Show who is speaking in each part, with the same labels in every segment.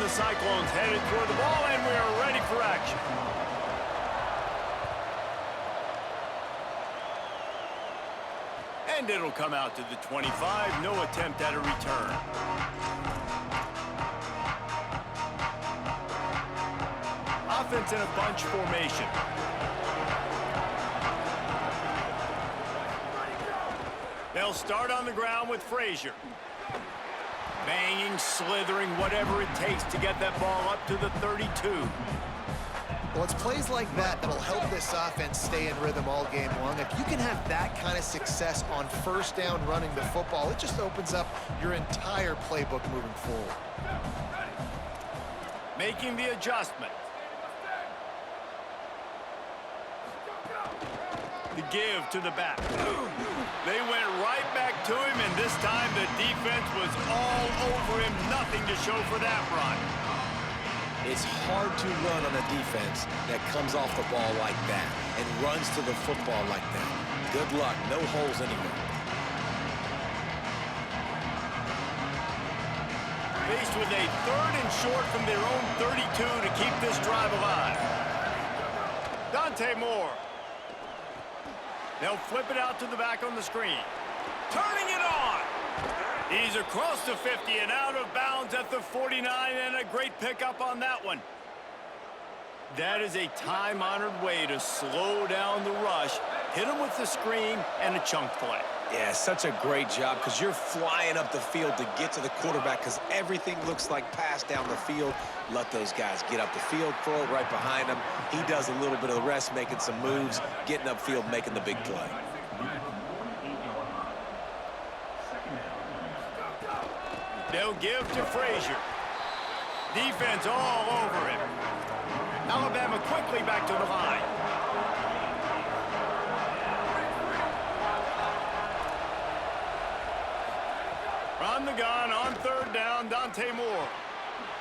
Speaker 1: the Cyclones headed toward the ball, and we are ready for action. And it'll come out to the 25. No attempt at a return. Offense in a bunch formation. They'll start on the ground with Frazier. Banging, slithering, whatever it takes to get that ball up to the 32.
Speaker 2: Well, it's plays like that that'll help this offense stay in rhythm all game long. If you can have that kind of success on first down running the football, it just opens up your entire playbook moving forward.
Speaker 1: Making the adjustment. The give to the back. They went right back to him, and this time the defense was all over him. Nothing to show for that run.
Speaker 3: It's hard to run on a defense that comes off the ball like that and runs to the football like that. Good luck. No holes anywhere.
Speaker 1: Faced with a 3rd and short from their own 32 to keep this drive alive. Dante Moore. They'll flip it out to the back on the screen. Turning it on. He's across the 50 and out of bounds at the 49, and a great pickup on that one. That is a time-honored way to slow down the rush, hit him with the screen, and a chunk play.
Speaker 3: Yeah, such a great job because you're flying up the field to get to the quarterback because everything looks like pass down the field. Let those guys get up the field, throw it right behind him. He does a little bit of the rest, making some moves, getting upfield, making the big play.
Speaker 1: They'll give to Frazier. Defense all over him. Alabama quickly back to the line. From the gun on 3rd down, Dante Moore.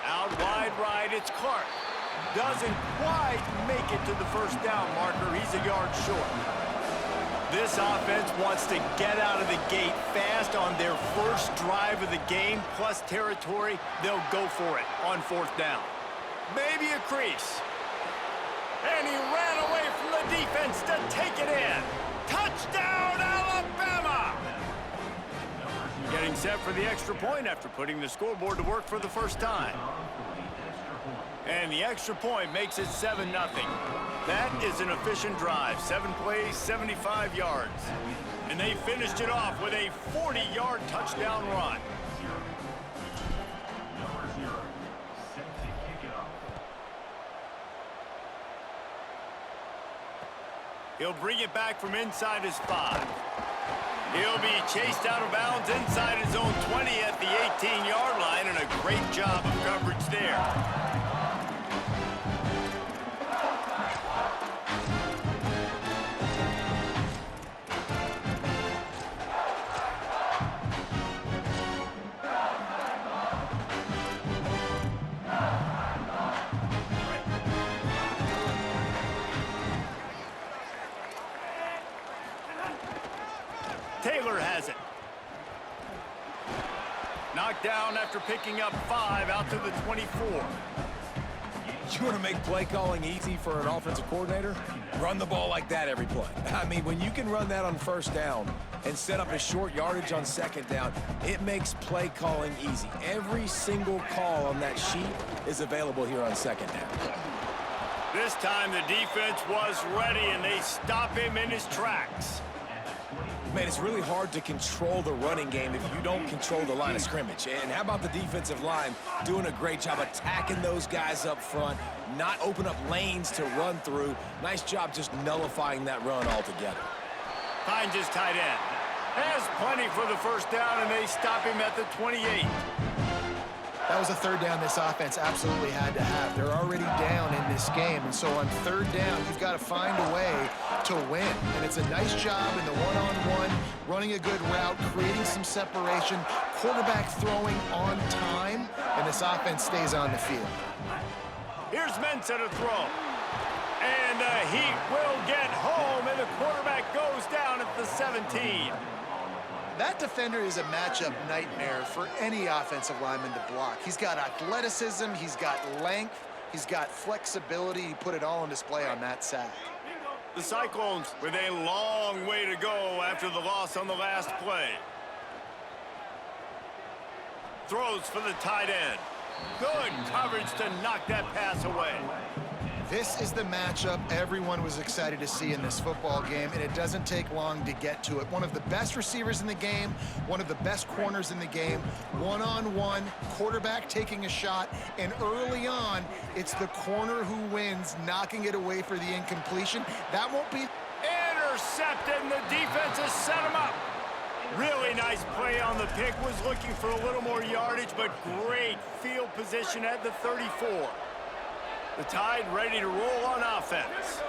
Speaker 1: Out wide right, it's Clark. Doesn't quite make it to the first down marker. He's a yard short. This offense wants to get out of the gate fast on their first drive of the game, plus territory. They'll go for it on 4th down. Maybe a crease. And he ran away from the defense to take it in. Touchdown, Alabama! Getting set for the extra point after putting the scoreboard to work for the first time. And the extra point makes it 7-0. That is an efficient drive. 7 plays, 75 yards. And they finished it off with a 40-yard touchdown run. He'll bring it back from inside his 5. He'll be chased out of bounds inside his own 20 at the 18-yard line, and a great job of coverage there. Taylor has it. Knocked down after picking up 5 out to the 24.
Speaker 3: You want to make play calling easy for an offensive coordinator? Run the ball like that every play. I mean, when you can run that on 1st down and set up a short yardage on 2nd down, it makes play calling easy. Every single call on that sheet is available here on 2nd down.
Speaker 1: This time the defense was ready, and they stop him in his tracks.
Speaker 3: Man, it's really hard to control the running game if you don't control the line of scrimmage. And how about the defensive line doing a great job attacking those guys up front, not open up lanes to run through. Nice job just nullifying that run altogether.
Speaker 1: Finds his tight end. Has plenty for the first down, and they stop him at the 28.
Speaker 2: That was a 3rd down this offense absolutely had to have. They're already down in this game, and so on 3rd down, you've got to find a way to win. And it's a nice job in the one-on-one, running a good route, creating some separation, quarterback throwing on time, and this offense stays on the field.
Speaker 1: Here's Mensah to throw. And he will get home, and the quarterback goes down at the 17.
Speaker 2: That defender is a matchup nightmare for any offensive lineman to block. He's got athleticism, he's got length, he's got flexibility. He put it all on display on that sack.
Speaker 1: The Cyclones with a long way to go after the loss on the last play. Throws for the tight end. Good coverage to knock that pass away.
Speaker 2: This is the matchup everyone was excited to see in this football game, and it doesn't take long to get to it. One of the best receivers in the game, one of the best corners in the game, one-on-one, quarterback taking a shot, and early on, it's the corner who wins, knocking it away for the incompletion. That won't be...
Speaker 1: Intercepted, and the defense has set him up. Really nice play on the pick. Was looking for a little more yardage, but great field position at the 34. The Tide ready to roll on offense.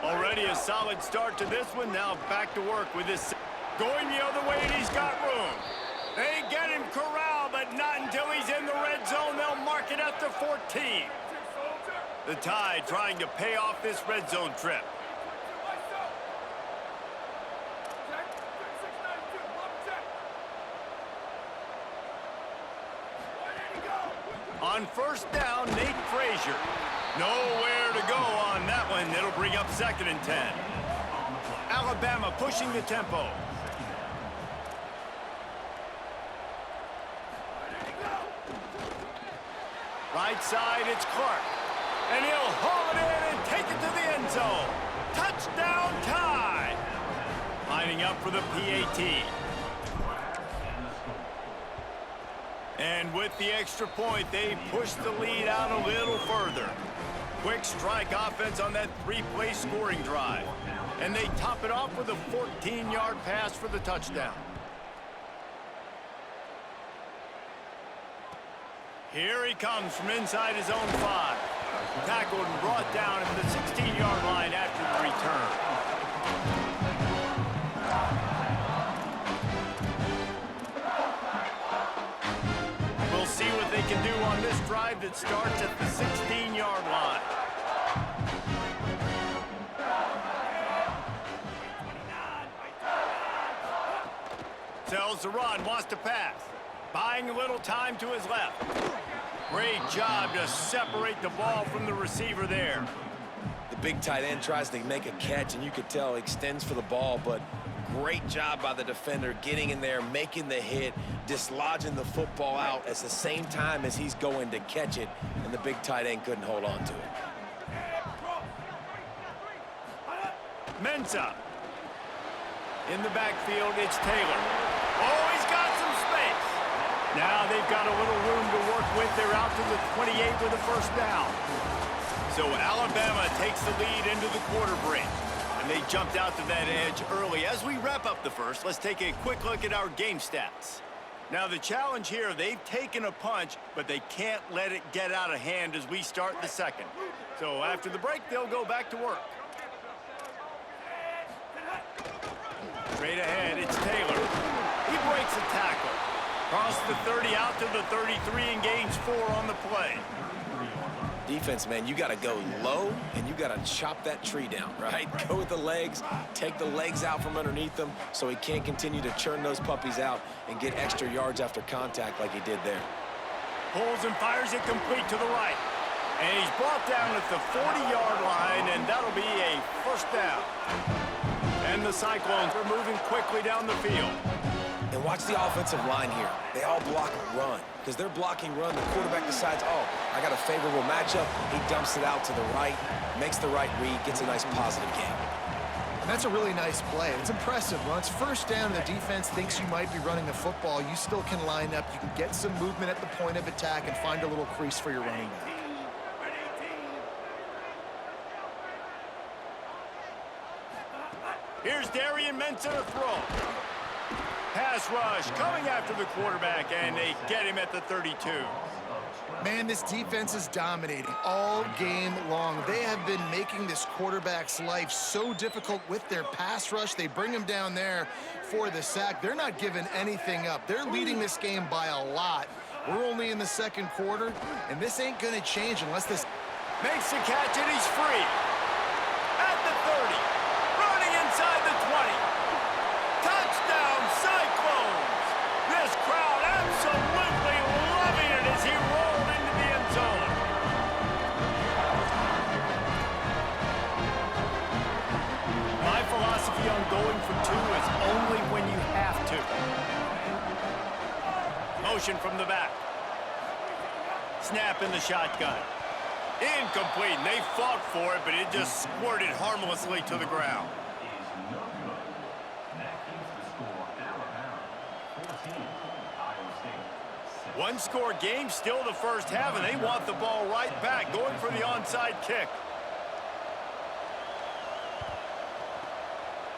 Speaker 1: Already a solid start to this one. Now back to work with this. Going the other way, and he's got room. They get him corralled, but not until he's in the red zone. They'll mark it at the 14. The Tide trying to pay off this red zone trip. On first down, Nate Frazier. Nowhere to go on that one. It'll bring up 2nd and 10. Alabama pushing the tempo. Right side, it's Clark. And he'll haul it in and take it to the end zone. Touchdown Tide. Lining up for the PAT. And with the extra point, they push the lead out a little further. Quick strike offense on that 3-play scoring drive. And they top it off with a 14-yard pass for the touchdown. Here he comes from inside his own 5. Tackled and brought down at the 16-yard line after the return. We'll see what they can do on this drive that starts at the 16-yard line. Sells the run, wants to pass. Buying a little time to his left. Great job to separate the ball from the receiver there.
Speaker 3: The big tight end tries to make a catch, and you could tell he extends for the ball, but great job by the defender getting in there, making the hit, dislodging the football out at the same time as he's going to catch it, and the big tight end couldn't hold on to it.
Speaker 1: Mensah. In the backfield, it's Taylor. Oh, he's got some space. Now they've got a little room to work with. They're out to the 28 with a first down. So Alabama takes the lead into the quarter break. And they jumped out to that edge early. As we wrap up the first, let's take a quick look at our game stats. Now the challenge here, they've taken a punch, but they can't let it get out of hand as we start the second. So after the break, they'll go back to work. Straight ahead, it's Taylor. He breaks a tackle. Across the 30 out to the 33 and gains 4 on the play.
Speaker 3: Defense, man, you got to go low, and you got to chop that tree down, right? Go with the legs, take the legs out from underneath them so he can't continue to churn those puppies out and get extra yards after contact like he did there.
Speaker 1: Pulls and fires it complete to the right. And he's brought down at the 40-yard line, and that'll be a first down. And the Cyclones are moving quickly down the field.
Speaker 3: And watch the offensive line here. They all block run. Because they're blocking run, the quarterback decides, oh, I got a favorable matchup. He dumps it out to the right, makes the right read, gets a nice positive game.
Speaker 2: And that's a really nice play. It's impressive. When it's first down and the defense thinks you might be running the football, you still can line up. You can get some movement at the point of attack and find a little crease for your running back.
Speaker 1: Here's Darian Mensah to throw. Pass rush coming after the quarterback, and they get him at the 32.
Speaker 2: Man, this defense is dominating all game long. They have been making this quarterback's life so difficult with their pass rush. They bring him down there for the sack. They're not giving anything up. They're leading this game by a lot. We're only in the second quarter, and this ain't going to change unless this...
Speaker 1: Makes the catch, and he's free. At the 30. Running inside the 20. Touchdown, Cyclones! motion from the back. Snap in the shotgun. Incomplete, and they fought for it, but it just squirted harmlessly to the ground. One-score game, still the first half, and they want the ball right back, going for the onside kick.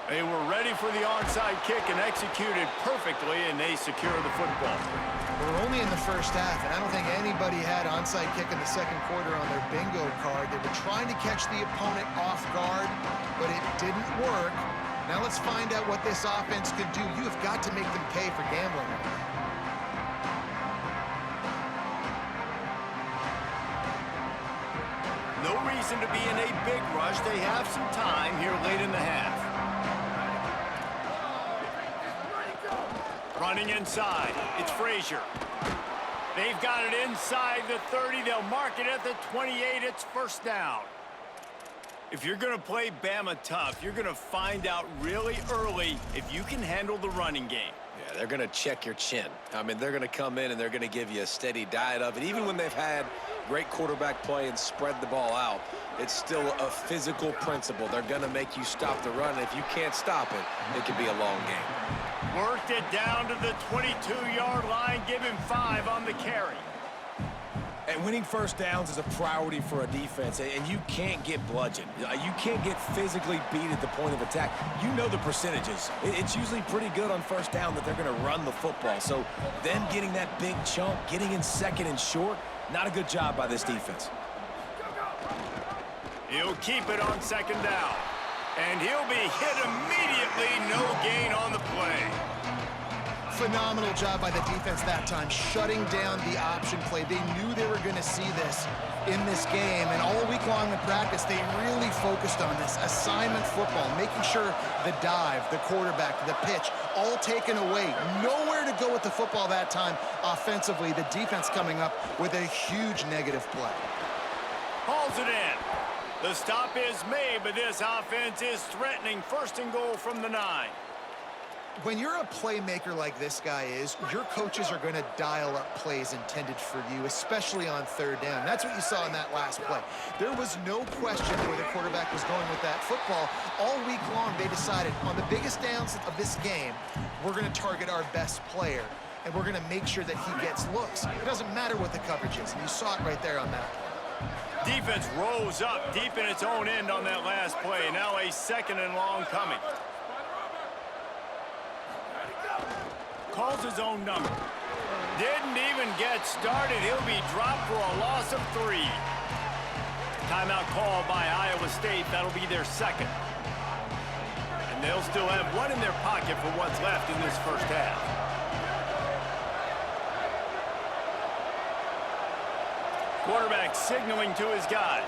Speaker 1: They were ready for the onside kick and executed perfectly, and they secure the football.
Speaker 2: We're only in the first half, and I don't think anybody had onside kick in the second quarter on their bingo card. They were trying to catch the opponent off guard, but it didn't work. Now let's find out what this offense could do. You have got to make them pay for gambling on that.
Speaker 1: No reason to be in a big rush. They have some time here late in the half. Running inside, it's Frazier. They've got it inside the 30. They'll mark it at the 28. It's first down. If you're going to play Bama tough, you're going to find out really early if you can handle the running game.
Speaker 3: Yeah, they're going to check your chin. I mean, they're going to come in and they're going to give you a steady diet of it. Even when they've had great quarterback play and spread the ball out, it's still a physical principle. They're going to make you stop the run. And if you can't stop it, it could be a long game.
Speaker 1: Worked it down to the 22-yard line. Give him 5 on the carry.
Speaker 3: And winning first downs is a priority for a defense, and you can't get bludgeoned. You can't get physically beat at the point of attack. You know the percentages. It's usually pretty good on first down that they're going to run the football. So them getting that big chunk, getting in second and short, not a good job by this defense.
Speaker 1: He'll keep it on second down. And he'll be hit immediately. No gain on the play.
Speaker 2: Phenomenal job by the defense that time, shutting down the option play. They knew they were going to see this in this game, and all week long in practice, they really focused on this assignment football, making sure the dive, the quarterback, the pitch, all taken away. Nowhere to go with the football that time offensively. The defense coming up with a huge negative play.
Speaker 1: Hauls it in. The stop is made, but this offense is threatening. First and goal from the 9.
Speaker 2: When you're a playmaker like this guy is, your coaches are going to dial up plays intended for you, especially on third down. That's what you saw in that last play. There was no question where the quarterback was going with that football. All week long, they decided on the biggest downs of this game, we're going to target our best player, and we're going to make sure that he gets looks. It doesn't matter what the coverage is, and you saw it right there on that play.
Speaker 1: Defense rose up deep in its own end on that last play. Now a second and long coming. Calls his own number. Didn't even get started. He'll be dropped for a loss of 3. Timeout called by Iowa State. That'll be their second. And they'll still have one in their pocket for what's left in this first half. Quarterback signaling to his guys.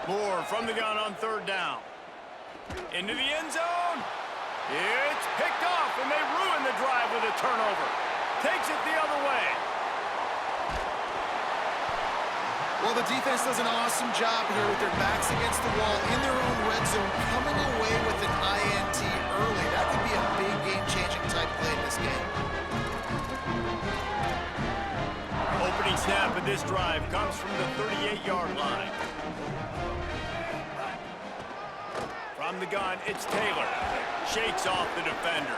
Speaker 1: Moore from the gun on third down. Into the end zone. It's picked off, and they ruin the drive with a turnover. Takes it the other way.
Speaker 2: Well, the defense does an awesome job here with their backs against the wall in their own red zone, coming away with an INT early. That could be a big game-changing type play in this game.
Speaker 1: Opening snap of this drive comes from the 38-yard line. From the gun, it's Taylor. Shakes off the defender.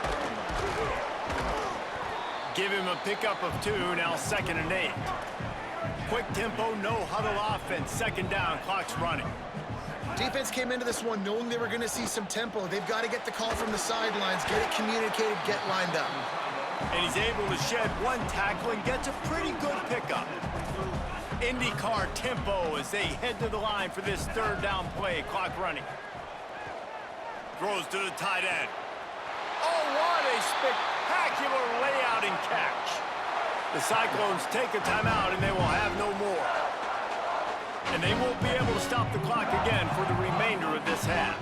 Speaker 1: Give him a pickup of 2, now 2nd and 8. Quick tempo, no huddle offense. Second down, clock's running.
Speaker 2: Defense came into this one knowing they were going to see some tempo. They've got to get the call from the sidelines, get it communicated, get lined up.
Speaker 1: And he's able to shed one tackle and gets a pretty good pickup. IndyCar tempo as they head to the line for this third down play. Clock running. Throws to the tight end. Oh, what a spectacular layout and catch. The Cyclones take a timeout, and they will have no more. And they won't be able to stop the clock again for the remainder of this half.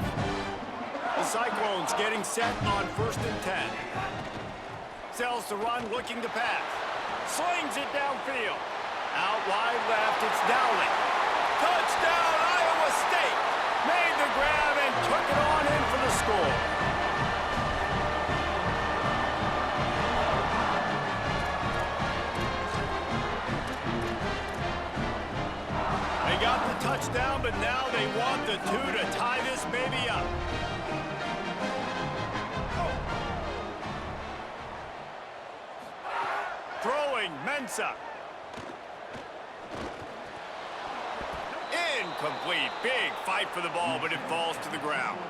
Speaker 1: The Cyclones getting set on 1st and 10. Sells to run, looking to pass. Slings it downfield. Out wide left, it's Dowling. Touchdown, Iowa State! Made the grab and took it on in for the score. but now they want the two to tie this baby up. Throwing, Mensah. Incomplete. Big fight for the ball, but it falls to the ground.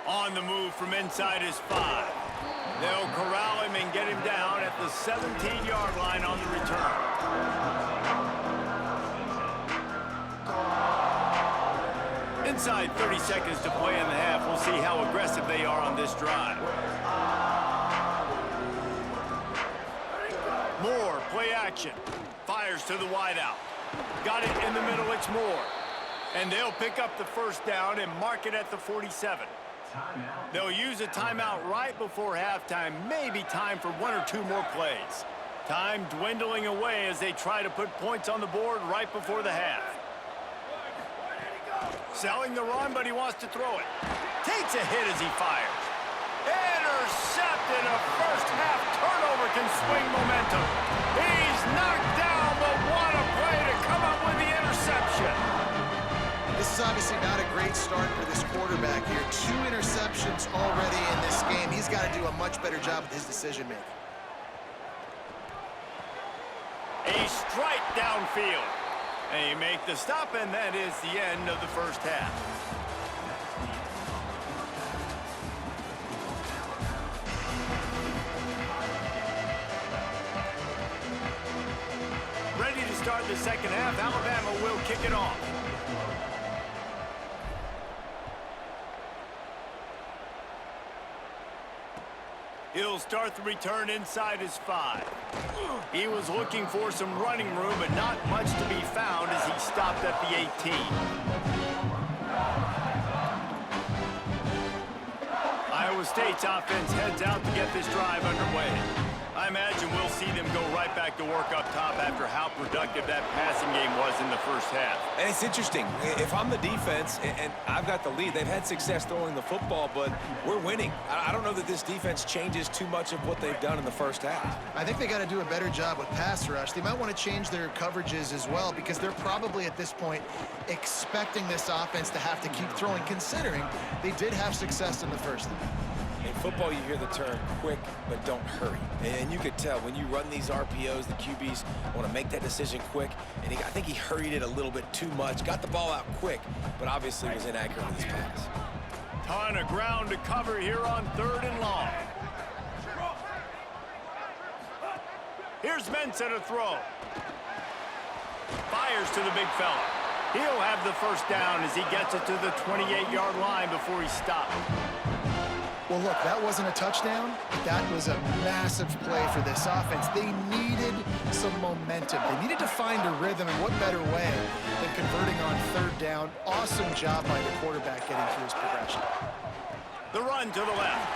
Speaker 1: On the move from inside his 5. They'll corral him and get him down at the 17-yard line on the return. Inside 30 seconds to play in the half. We'll see how aggressive they are on this drive. Moore, play action. Fires to the wideout. Got it in the middle, it's Moore. And they'll pick up the first down and mark it at the 47. They'll use a timeout right before halftime. Maybe time for 1 or 2 more plays. Time dwindling away as they try to put points on the board right before the half. Selling the run, but he wants to throw it. Takes a hit as he fires. Intercepted. A first half turnover can swing momentum. He's knocked down, but what a play to come up with the interception.
Speaker 2: This is obviously not a great start for this quarterback here. 2 interceptions already in this game. He's got to do a much better job with his decision-making.
Speaker 1: A strike downfield. And you make the stop, and that is the end of the first half. Ready to start the second half. Alabama will kick it off. He'll start the return inside his 5. He was looking for some running room, but not much to be found as he stopped at the 18. Iowa State's offense heads out to get this drive underway. I imagine we'll see them go right back to work up top after how productive that passing game was in the first half.
Speaker 3: And it's interesting. If I'm the defense and I've got the lead, they've had success throwing the football, but we're winning. I don't know that this defense changes too much of what they've done in the first half.
Speaker 2: I think they got to do a better job with pass rush. They might want to change their coverages as well because they're probably at this point expecting this offense to have to keep throwing, considering they did have success in the first half.
Speaker 3: In football, you hear the term quick, but don't hurry. And you could tell when you run these RPOs, the QBs want to make that decision quick. And I think he hurried it a little bit too much. Got the ball out quick, but obviously was inaccurate with his pass.
Speaker 1: Ton of ground to cover here on 3rd and long. Here's Mensah to throw. Fires to the big fella. He'll have the first down as he gets it to the 28-yard line before he stopped.
Speaker 2: Well, look, that wasn't a touchdown, but that was a massive play for this offense. They needed some momentum. They needed to find a rhythm, and what better way than converting on 3rd down. Awesome job by the quarterback getting through his progression.
Speaker 1: The run to the left.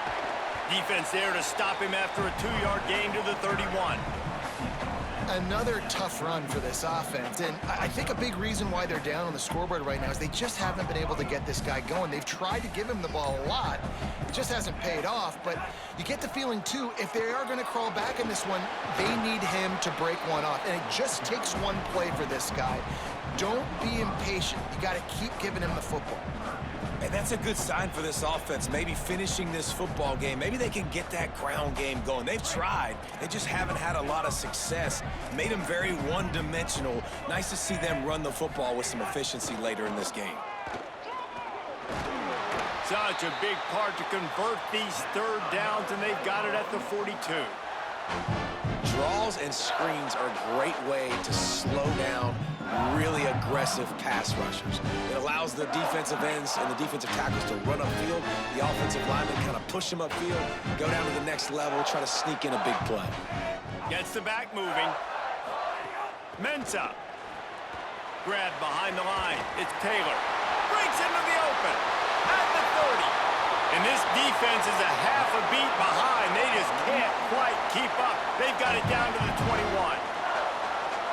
Speaker 1: Defense there to stop him after a 2-yard gain to the 31.
Speaker 2: Another tough run for this offense, and I think a big reason why they're down on the scoreboard right now is they just haven't been able to get this guy going. They've tried to give him the ball a lot. It just hasn't paid off, but you get the feeling, too, if they are going to crawl back in this one, they need him to break one off, and it just takes one play for this guy. Don't be impatient. You got to keep giving him the football.
Speaker 3: And that's a good sign for this offense, maybe finishing this football game. Maybe they can get that ground game going. They've tried. They just haven't had a lot of success. Made them very one-dimensional. Nice to see them run the football with some efficiency later in this game.
Speaker 1: Such a big part to convert these 3rd downs, and they've got it at the 42.
Speaker 3: Draws and screens are a great way to slow down really aggressive pass rushers. It allows the defensive ends and the defensive tackles to run upfield. The offensive linemen kind of push them upfield, go down to the next level, try to sneak in a big play.
Speaker 1: Gets the back moving. Mensah. Grab behind the line. It's Taylor. Breaks into the open. At the 30. And this defense is a half a beat behind. They just can't quite keep up. They've got it down to the 21.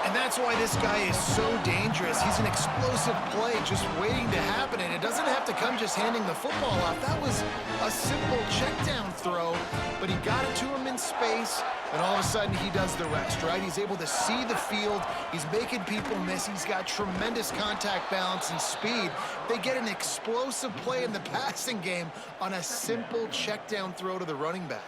Speaker 2: And that's why this guy is so dangerous. He's an explosive play just waiting to happen, and it doesn't have to come just handing the football off. That was a simple check down throw, but he got it to him in space, and all of a sudden he does the rest, right? He's able to see the field. He's making people miss. He's got tremendous contact balance and speed. They get an explosive play in the passing game on a simple check down throw to the running back.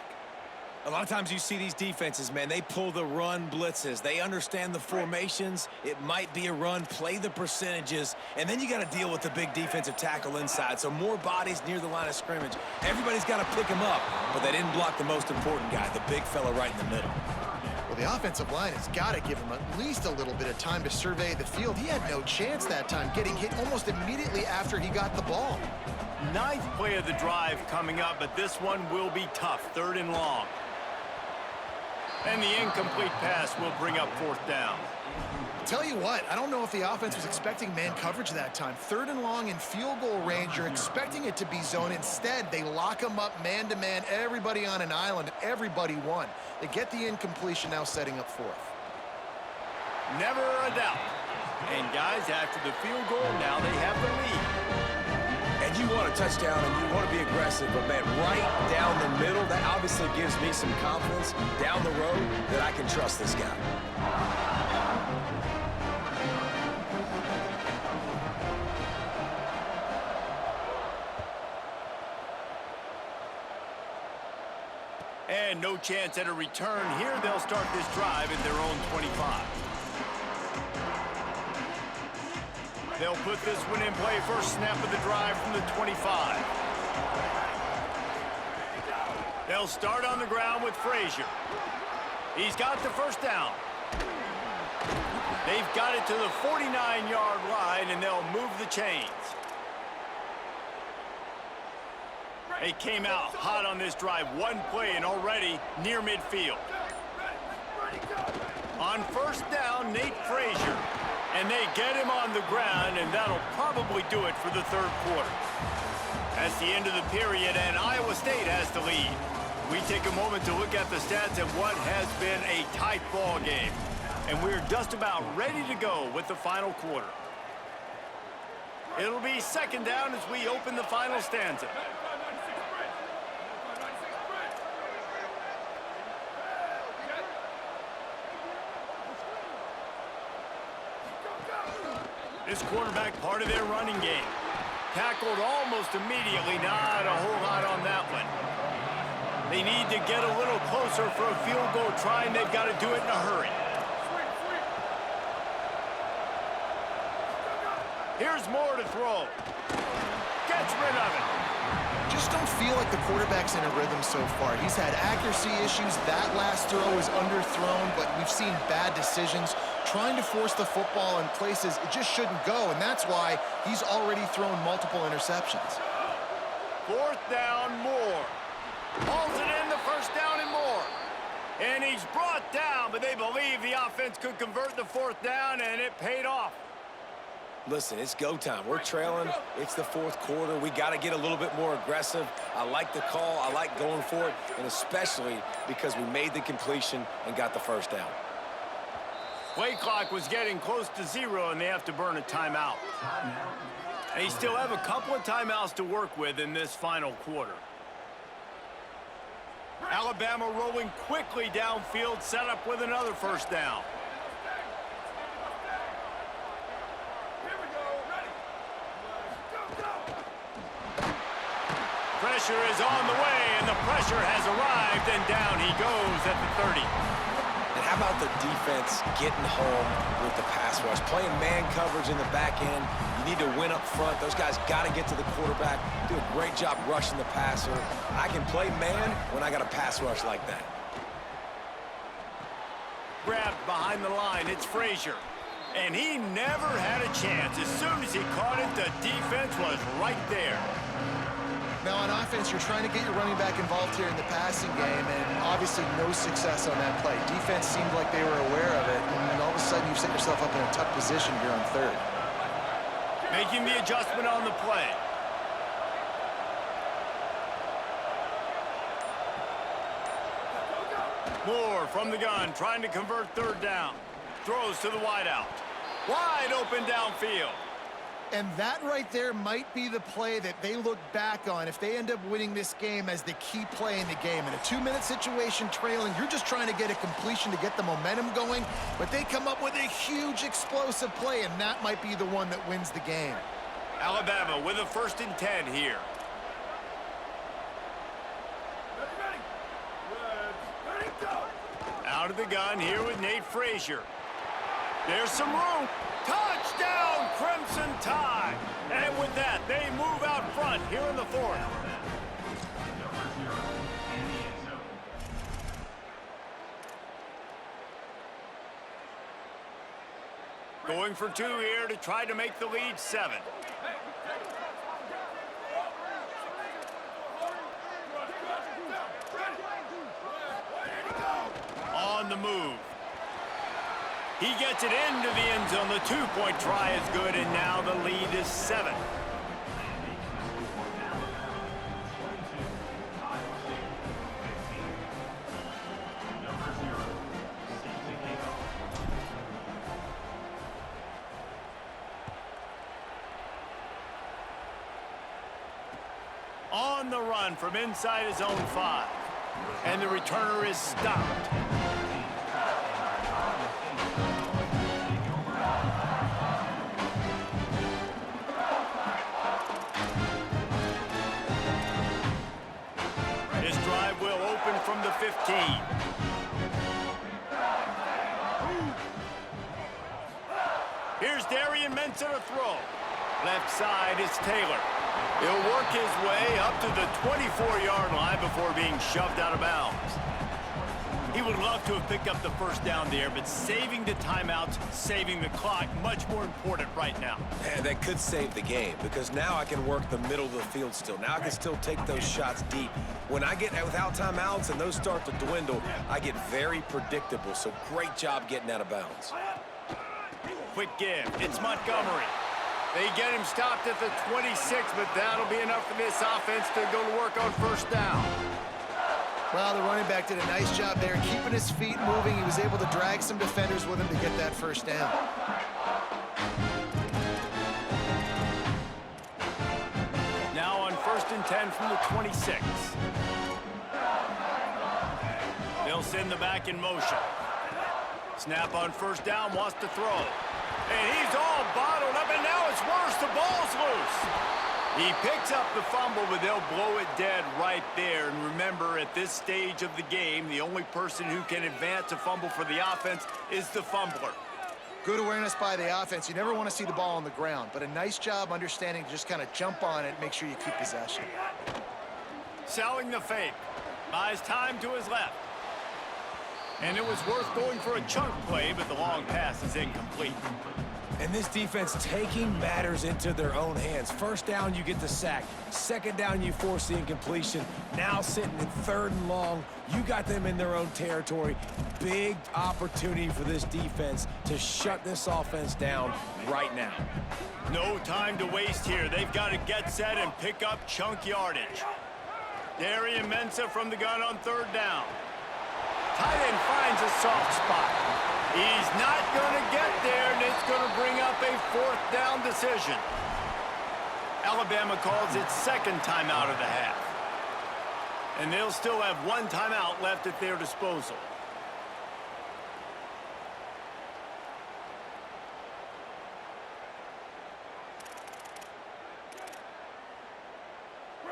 Speaker 3: A lot of times you see these defenses, man, they pull the run blitzes. They understand the formations. It might be a run, play the percentages, and then you got to deal with the big defensive tackle inside. So more bodies near the line of scrimmage. Everybody's got to pick him up, but they didn't block the most important guy, the big fella right in the middle.
Speaker 2: Well, the offensive line has got to give him at least a little bit of time to survey the field. He had no chance that time, getting hit almost immediately after he got the ball.
Speaker 1: Ninth play of the drive coming up, but this one will be tough. 3rd and long. And the incomplete pass will bring up 4th down.
Speaker 2: Tell you what, I don't know if the offense was expecting man coverage that time. 3rd and long in field goal range, you're expecting it to be zone. Instead, they lock him up man-to-man, everybody on an island, everybody won. They get the incompletion, now setting up 4th.
Speaker 1: Never a doubt. And guys, after the field goal, now they have the lead.
Speaker 3: And you want a touchdown and you want to be aggressive, but man, right down the middle, that obviously gives me some confidence down the road that I can trust this guy.
Speaker 1: And no chance at a return here. They'll start this drive at their own 25. They'll put this one in play. First snap of the drive from the 25. They'll start on the ground with Frazier. He's got the first down. They've got it to the 49-yard line, and they'll move the chains. They came out hot on this drive. One play and already near midfield. On first down, Nate Frazier. And they get him on the ground, and that'll probably do it for the 3rd quarter. That's the end of the period, and Iowa State has the lead. We take a moment to look at the stats of what has been a tight ball game. And we're just about ready to go with the final quarter. It'll be 2nd down as we open the final stanza. This quarterback part of their running game. Tackled almost immediately. Not a whole lot on that one. They need to get a little closer for a field goal try, and they've got to do it in a hurry. Here's Moore to throw. Gets rid of it.
Speaker 2: Just don't feel like the quarterback's in a rhythm so far. He's had accuracy issues. That last throw was underthrown, but we've seen bad decisions. Trying to force the football in places it just shouldn't go, and that's why he's already thrown multiple interceptions.
Speaker 1: 4th down, Moore. Hauls it in, the first down and more. And he's brought down, but they believe the offense could convert the 4th down, and it paid off.
Speaker 3: Listen, it's go time. We're trailing. It's the 4th quarter. We got to get a little bit more aggressive. I like the call. I like going for it, and especially because we made the completion and got the first down.
Speaker 1: Play clock was getting close to 0, and they have to burn a timeout. They still have a couple of timeouts to work with in this final quarter. Alabama rolling quickly downfield, set up with another first down. Pressure is on the way, and the pressure has arrived, and down he goes at the 30.
Speaker 3: And how about the defense getting home with the pass rush? Playing man coverage in the back end. You need to win up front. Those guys got to get to the quarterback. Do a great job rushing the passer. I can play man when I got a pass rush like that.
Speaker 1: Grabbed behind the line. It's Frazier. And he never had a chance. As soon as he caught it, the defense was right there.
Speaker 2: Now on offense, you're trying to get your running back involved here in the passing game, and obviously no success on that play. Defense seemed like they were aware of it, and all of a sudden you've set yourself up in a tough position here on 3rd.
Speaker 1: Making the adjustment on the play. Moore from the gun, trying to convert 3rd down. Throws to the wideout. Wide open downfield.
Speaker 2: And that right there might be the play that they look back on if they end up winning this game as the key play in the game. In a 2-minute situation trailing, you're just trying to get a completion to get the momentum going, but they come up with a huge explosive play, and that might be the one that wins the game.
Speaker 1: Alabama with a 1st and 10 here. Out of the gun here with Nate Frazier. There's some room. Touchdown, Crimson Tide. And with that, they move out front here in the 4th. Going for 2 here to try to make the lead 7. On the move. He gets it into the end zone. The 2-point try is good, and now the lead is 7. On the run from inside his own 5. And the returner is stopped. This drive will open from the 15. Here's Darian Mensah to throw. Left side is Taylor. He'll work his way up to the 24-yard line before being shoved out of bounds. He would love to have picked up the 1st down there, but saving the timeouts, saving the clock, much more important right now.
Speaker 3: And that could save the game, because now I can work the middle of the field still. Now I can still take those shots deep. When I get without timeouts and those start to dwindle, I get very predictable. So great job getting out of bounds.
Speaker 1: Quick give. It's Montgomery. They get him stopped at the 26, but that'll be enough for this offense to go to work on 1st down.
Speaker 2: Well, the running back did a nice job there, keeping his feet moving. He was able to drag some defenders with him to get that 1st down.
Speaker 1: Now on 1st and 10 from the 26. They'll send the back in motion. Snap on 1st down, wants to throw. And he's all bottled up, and now it's worse. The ball's loose. He picks up the fumble, but they'll blow it dead right there. And remember, at this stage of the game, the only person who can advance a fumble for the offense is the fumbler.
Speaker 2: Good awareness by the offense. You never want to see the ball on the ground, but a nice job understanding to just kind of jump on it and make sure you keep possession.
Speaker 1: Selling the fake. Buys time to his left. And it was worth going for a chunk play, but the long pass is incomplete.
Speaker 3: And this defense taking matters into their own hands. 1st down, you get the sack. 2nd down, you force the incompletion. Now sitting in 3rd and long, you got them in their own territory. Big opportunity for this defense to shut this offense down right now.
Speaker 1: No time to waste here. They've got to get set and pick up chunk yardage. Darian Mensah from the gun on 3rd down. Tight end finds a soft spot. He's not going to get there, and it's going to bring up a 4th down decision. Alabama calls its 2nd timeout of the half. And they'll still have 1 timeout left at their disposal.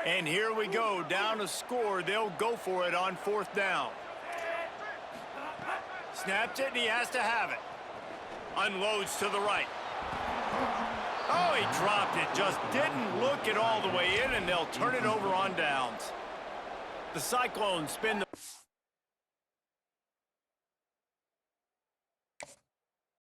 Speaker 1: And here we go, down a score. They'll go for it on 4th down. Snaps it, and he has to have it. Unloads to the right. Oh, he dropped it. Just didn't look it all the way in, and they'll turn it over on downs. The Cyclones spin the...